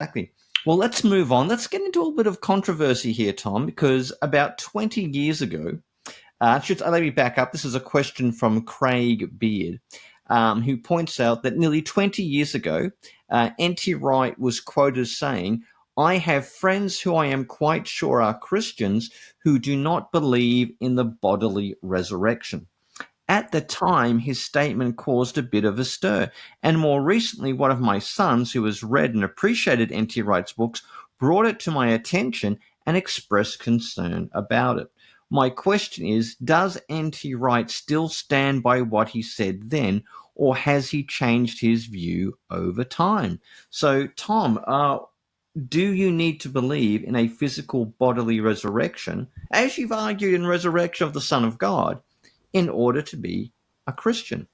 Exactly. Well, let's move on. Let's get into a bit of controversy here, Tom, because about 20 years ago, let me back up. This is a question from Craig Beard, who points out that nearly 20 years ago, N.T. Wright was quoted as saying, I have friends who I am quite sure are Christians who do not believe in the bodily resurrection. At the time, his statement caused a bit of a stir, and more recently, one of my sons, who has read and appreciated N.T. Wright's books, brought it to my attention and expressed concern about it. My question is, does N.T. Wright still stand by what he said then, or has he changed his view over time? So, Tom, do you need to believe in a physical bodily resurrection, as you've argued in Resurrection of the Son of God, in order to be a Christian?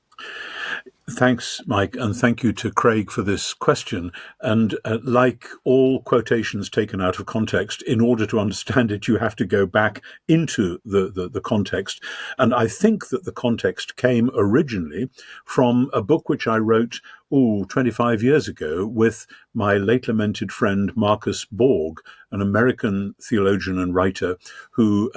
Thanks, Mike, and thank you to Craig for this question. And like all quotations taken out of context, in order to understand it, you have to go back into the context. And I think that the context came originally from a book which I wrote 25 years ago with my late lamented friend Marcus Borg, an American theologian and writer who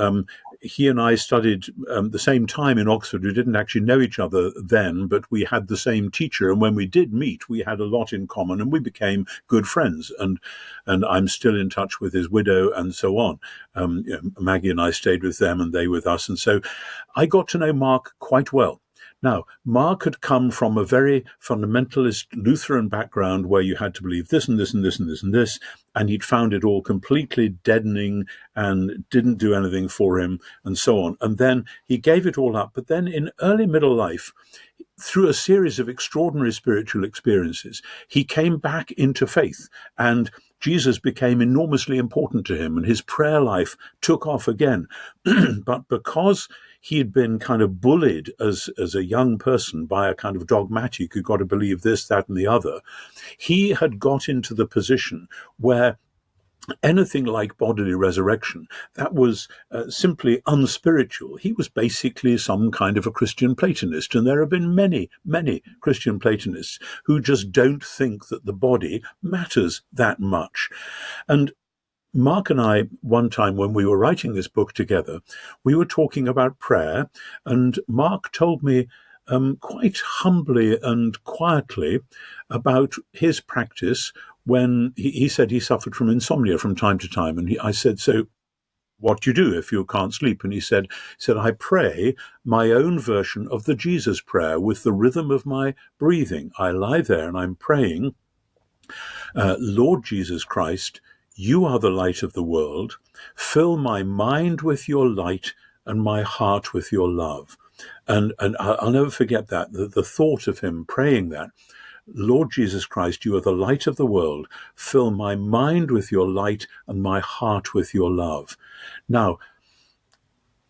he and I studied the same time in Oxford. We didn't actually know each other then, but we had the same teacher. And when we did meet, we had a lot in common and we became good friends. And I'm still in touch with his widow and so on. Maggie and I stayed with them and they with us. And so I got to know Mark quite well. Now, Mark had come from a very fundamentalist Lutheran background where you had to believe this and this and this and this and this, and he'd found it all completely deadening and didn't do anything for him and so on. And then he gave it all up. But then in early middle life, through a series of extraordinary spiritual experiences, he came back into faith, and Jesus became enormously important to him, and his prayer life took off again. But because he had been kind of bullied as a young person by a kind of dogmatic, you've got to believe this, that, and the other, he had got into the position where anything like bodily resurrection, that was simply unspiritual. He was basically some kind of a Christian Platonist, and there have been many, many Christian Platonists who just don't think that the body matters that much. And Mark and I, one time when we were writing this book together, we were talking about prayer, and Mark told me quite humbly and quietly about his practice when he said he suffered from insomnia from time to time. And I said, so what do you do if you can't sleep? And he said, I pray my own version of the Jesus prayer with the rhythm of my breathing. I lie there and I'm praying, Lord Jesus Christ, you are the light of the world. Fill my mind with your light and my heart with your love. And I'll never forget that, the thought of him praying that. Lord Jesus Christ, you are the light of the world. Fill my mind with your light and my heart with your love. Now,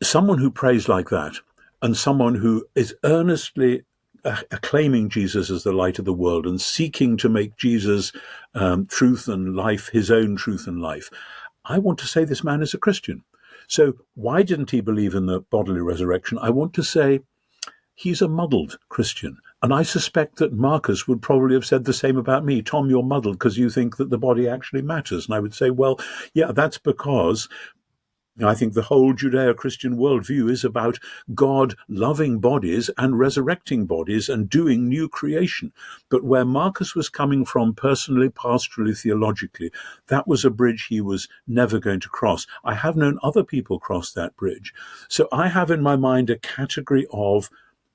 someone who prays like that and someone who is earnestly acclaiming Jesus as the light of the world and seeking to make Jesus truth and life, his own truth and life, I want to say this man is a Christian. So why didn't he believe in the bodily resurrection? I want to say he's a muddled Christian. And I suspect that Marcus would probably have said the same about me. Tom, you're muddled because you think that the body actually matters. And I would say, well, yeah, that's because I think the whole Judeo-Christian worldview is about God loving bodies and resurrecting bodies and doing new creation. But where Marcus was coming from personally, pastorally, theologically, that was a bridge he was never going to cross. I have known other people cross that bridge. So I have in my mind a category of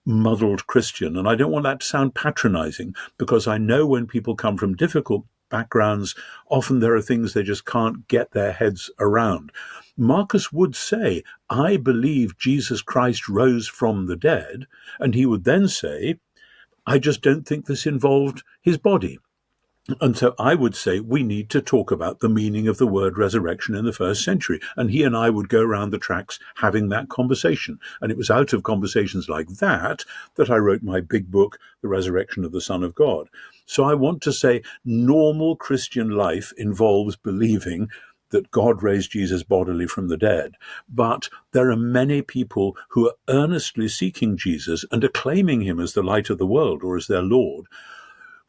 muddled Christian. And I don't want that to sound patronizing, because I know when people come from difficult backgrounds, often there are things they just can't get their heads around. Marcus would say, I believe Jesus Christ rose from the dead. And he would then say, I just don't think this involved his body. And so I would say we need to talk about the meaning of the word resurrection in the first century. And he and I would go around the tracks having that conversation. And it was out of conversations like that that I wrote my big book, The Resurrection of the Son of God. So I want to say normal Christian life involves believing that God raised Jesus bodily from the dead. But there are many people who are earnestly seeking Jesus and acclaiming him as the light of the world or as their Lord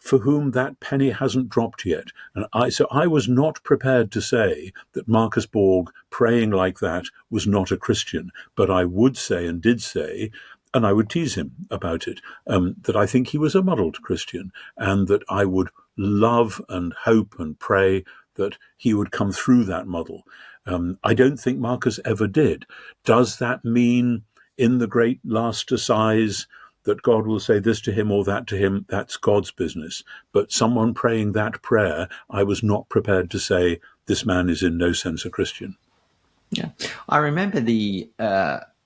for whom that penny hasn't dropped yet. And so I was not prepared to say that Marcus Borg praying like that was not a Christian, but I would say and did say, and I would tease him about it, that I think he was a muddled Christian, and that I would love and hope and pray that he would come through that muddle. I don't think Marcus ever did. Does that mean in the great last assize that God will say this to him or that to him? That's God's business. But someone praying that prayer, I was not prepared to say this man is in no sense a Christian. Yeah, I remember the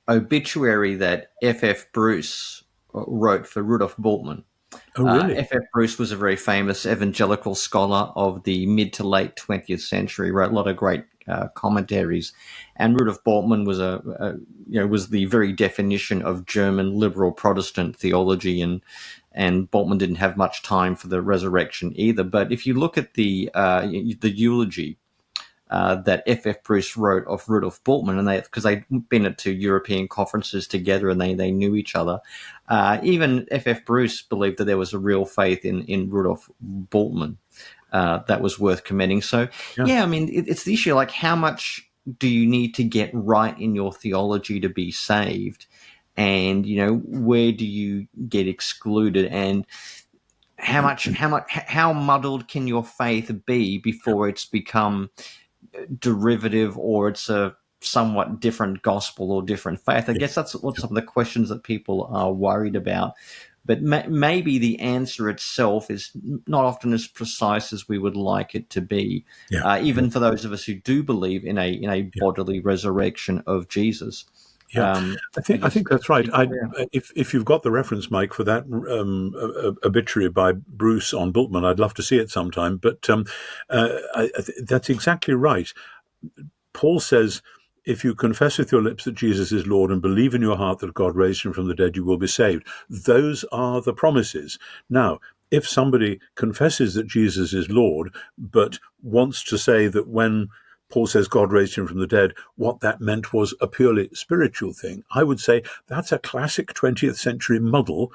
obituary that F.F. Bruce wrote for Rudolf Bultmann. Oh, really? F.F. Bruce was a very famous evangelical scholar of the mid to late 20th century, wrote a lot of great commentaries, and Rudolf Bultmann was was the very definition of German liberal Protestant theology, and Bultmann didn't have much time for the resurrection either. But if you look at the eulogy that F.F. Bruce wrote of Rudolf Bultmann, and because they'd been at two European conferences together and they knew each other, even F.F. Bruce believed that there was a real faith in Rudolf Bultmann that was worth commending. So, yeah, I mean, it's the issue, like, how much do you need to get right in your theology to be saved? And, where do you get excluded? And how muddled can your faith be before it's become derivative, or it's a somewhat different gospel or different faith? I guess that's what some of the questions that people are worried about. But maybe the answer itself is not often as precise as we would like it to be, even for those of us who do believe in a bodily resurrection of Jesus. Yeah, I think that's right. If you've got the reference, Mike, for that obituary by Bruce on Bultmann, I'd love to see it sometime. But that's exactly right. Paul says, if you confess with your lips that Jesus is Lord and believe in your heart that God raised him from the dead, you will be saved. Those are the promises. Now, if somebody confesses that Jesus is Lord, but wants to say that when Paul says God raised him from the dead, what that meant was a purely spiritual thing, I would say that's a classic 20th century muddle,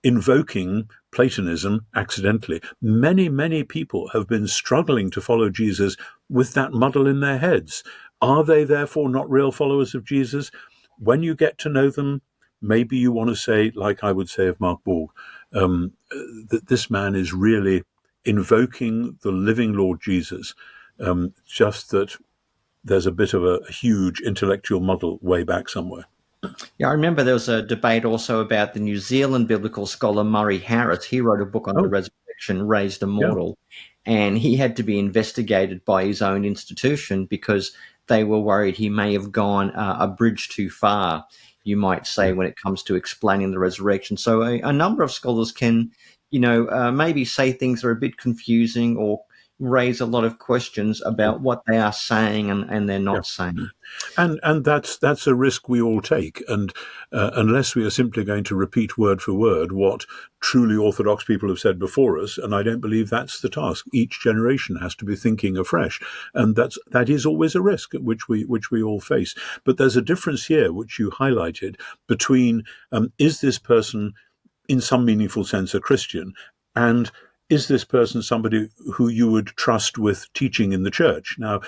invoking Platonism accidentally. Many, many people have been struggling to follow Jesus with that muddle in their heads. Are they therefore not real followers of Jesus? When you get to know them, maybe you want to say, like I would say of Mark Borg, that this man is really invoking the living Lord Jesus. Just that there's a bit of a huge intellectual muddle way back somewhere. Yeah, I remember there was a debate also about the New Zealand biblical scholar Murray Harris. He wrote a book on the resurrection, Raised Immortal, and he had to be investigated by his own institution because they were worried he may have gone a bridge too far, you might say, when it comes to explaining the resurrection. So a number of scholars can, maybe say things that are a bit confusing or raise a lot of questions about what they are saying and they're not saying. And that's a risk we all take. And unless we are simply going to repeat word for word what truly orthodox people have said before us, and I don't believe that's the task. Each generation has to be thinking afresh, and that is always a risk which we all face. But there's a difference here, which you highlighted, between is this person in some meaningful sense a Christian, and is this person somebody who you would trust with teaching in the church? Now,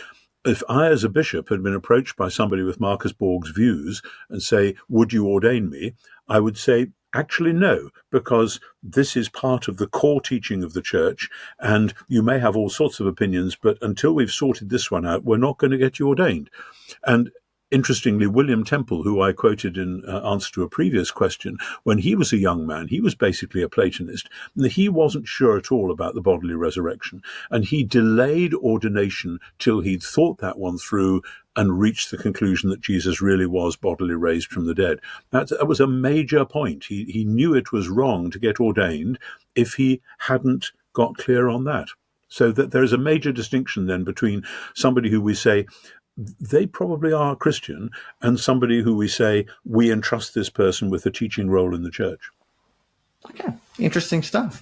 if I, as a bishop, had been approached by somebody with Marcus Borg's views and say, would you ordain me? I would say, actually, no, because this is part of the core teaching of the church, and you may have all sorts of opinions, but until we've sorted this one out, we're not going to get you ordained. And interestingly, William Temple, who I quoted in answer to a previous question, when he was a young man, he was basically a Platonist. He wasn't sure at all about the bodily resurrection, and he delayed ordination till he'd thought that one through and reached the conclusion that Jesus really was bodily raised from the dead. That was a major point. He knew it was wrong to get ordained if he hadn't got clear on that. So that there is a major distinction then between somebody who we say, they probably are a Christian, and somebody who we say, we entrust this person with a teaching role in the church. Okay, interesting stuff.